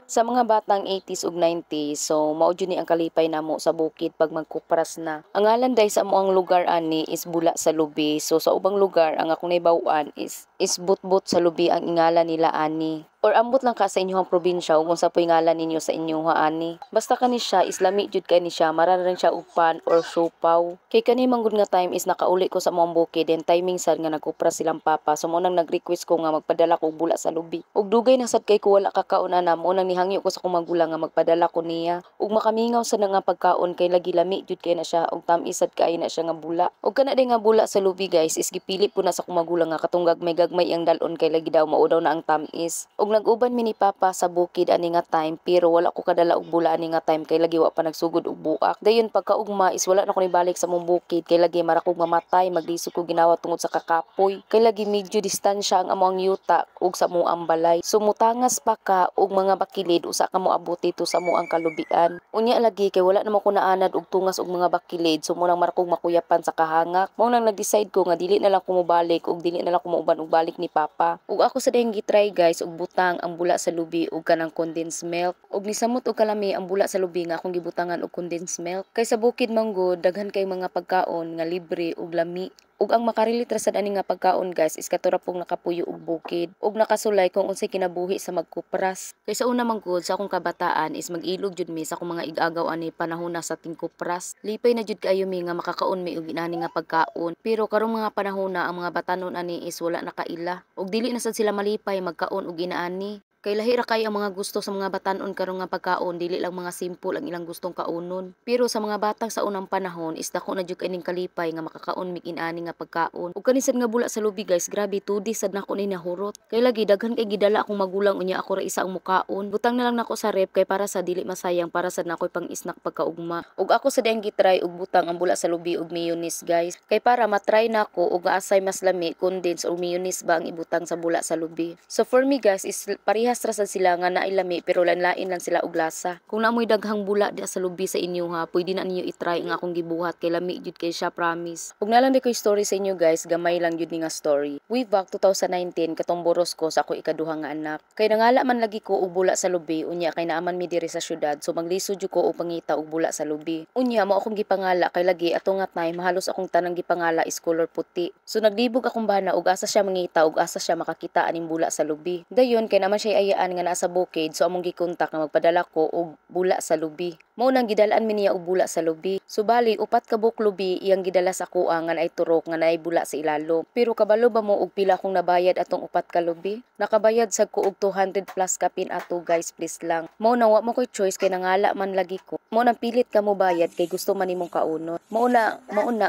Sa mga batang 80s ug 90s, so mao jud ni ang kalipay namo sa bukid pag magkupras na. Ang ngalan day sa amoang lugar ani is Bula sa Lubi. So sa ubang lugar ang akong nahibaw-an is Butbut sa Lubi ang ingalan nila ani. Or ambot lang ka sa inyong probinsya ug unsa po'y ngalan ninyo sa inyong ani. Basta kani siya islami jud kani siya, mararan siya upan or siopaw. Kay kani manggod nga time is nakauli ko sa among bukid, then timing sad nga nagkupras silang papa. So mo nang nag-request ko nga magpadala ko og bula sa lubi. Ug dugay na sad kay ko wala kakaon na mo nang nihangyo ko sa akong magulang nga magpadala ko niya. Ug makamingaw sa nga pagkaon kay lagi lami jud kay na siya ug tamis sad kay na siya nga bula. Ug kana day nga bula sa lubi guys is gipili po na sa akong magulang nga katunggag may gagmay ang dalon kay lagi daw mao daw na ang tamis. Ug nag-uban mi ni papa sa bukid ani nga time pero wala ko kadala og bula ani nga time kay lagi wa pa nagsugod og buak. Dayon pagkaugma is wala na ko ni balik sa mong bukid kay lagi mara kog mamatay maglisod ko ginawa tungod sa kakapoy. Kay lagi medyo distansya ang among yuta ug sa moang balay. Sumutangas pa ka og mga bakilid usa ka mo abuti to sa moang kalubian. Unya lagi kay wala naman ko naanad og tungas og mga bakilid so mo nang mara kog makuyapan sa kahangak. Mao nang nag-decide ko nga dili na lang ko mobalik ug dili na lang ko mauban og balik ni papa. Ug ako sa dayang gitry guys og butang ang bula sa lubi ug kanang condensed milk. Ug nisamot og kalami ang bula sa lubi nga akong gibutangan og condensed milk. Kay sa bukid manggod daghan kay mga pagkaon nga libre ug lami. Ug ang makarelate sad ani nga pagkaon guys is katura pong nakapuyo og bukid ug nakasulay kung unsay kinabuhi sa magkupras. Kay sa una manggod sa akong kabataan is mag-ilog jud mi sa akong mga ig-agaw ani panahona sa tingkupras. Lipay na jud kaayo mi nga makakaon mi og inani nga pagkaon. Pero karong mga panahona ang mga batanon ani is wala na kaila ug dili na sad sila malipay magkaon og inaani. Kay lahi ra kay ang mga gusto sa mga batanon karon nga pagkaon dili lang mga simple ang ilang gustong kaunon. Pero sa mga batang sa unang panahon is dako na jud kaning kalipay nga makakaon mig inani nga pagkaon. Ug kani sad nga bula sa lubi guys, grabe tudi sad nako ni nahurot. Kay lagi daghan kay gidala akong magulang unya ako ra isa ang mukaon. Butang na lang nako sa rep kay para sa dili masayang para sad nakoy pang snack pagkaugma. Ug ako sa dayang gitry og butang ang bula sa lubi og mayonnaise guys. Kay para matry nako og asay mas lami condensed o mayonnaise ba ang ibutang sa bula sa lubi. So for me guys is parehas ra sad sila nga nailami pero lain-lain lang sila og lasa. Kung naamoy daghang bula di sa lubi sa inyo ha, pwede na ninyo i-try ang akong gibuhat kay lami jud kay siya promise. Ug nalang di ko story sa inyo guys, gamay lang jud ni nga story. Way back 2019 katong boros ko sa ako ikaduha nga anak. Kay nangala man lagi ko og bula sa lubi unya kay naaman mi diri sa syudad so maglisod jud ko og pangita og bula sa lubi. Unya mao akong gipangala kay lagi ato nga time mahalos akong tanang gipangala is color puti. So naglibog akong bana og asa siya mangita og asa siya makakita aning bula sa lubi. Dayon kay naman siya ayaan nga nasa bukid so among gikontak nga magpadala ko og bula sa lubi. Mao nang gidalaan mi niya og bula sa lubi. So bali upat ka buok lubi iyang gidala sa kuha nga naay turok nga naay bula sa ilalo. Pero kabalo ba mo og pila akong nabayad atong upat ka lubi? Nakabayad sad ko og 200 plus kapin ato guys, please lang. Mao nang wa mo koy choice kay nangala man lagi ko. Mao nang pilit ka mo bayad kay gusto man nimong kaunon. Mao na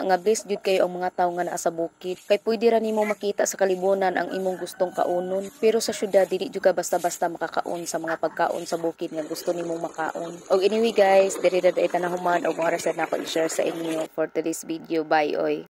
nga blessed jud kayo ang mga tawo nga naa sa bukid. Kay pwede ra nimo makita sa kalibunan ang imong gustong kaunon. Pero sa syudad dili jud ka basta-basta makakaon sa mga pagkaon sa bukid nga gusto nimong makaon. Og anyway guys, diri na tanahuman og mga reset na ako i-share sa inyo for today's video. Bye oy.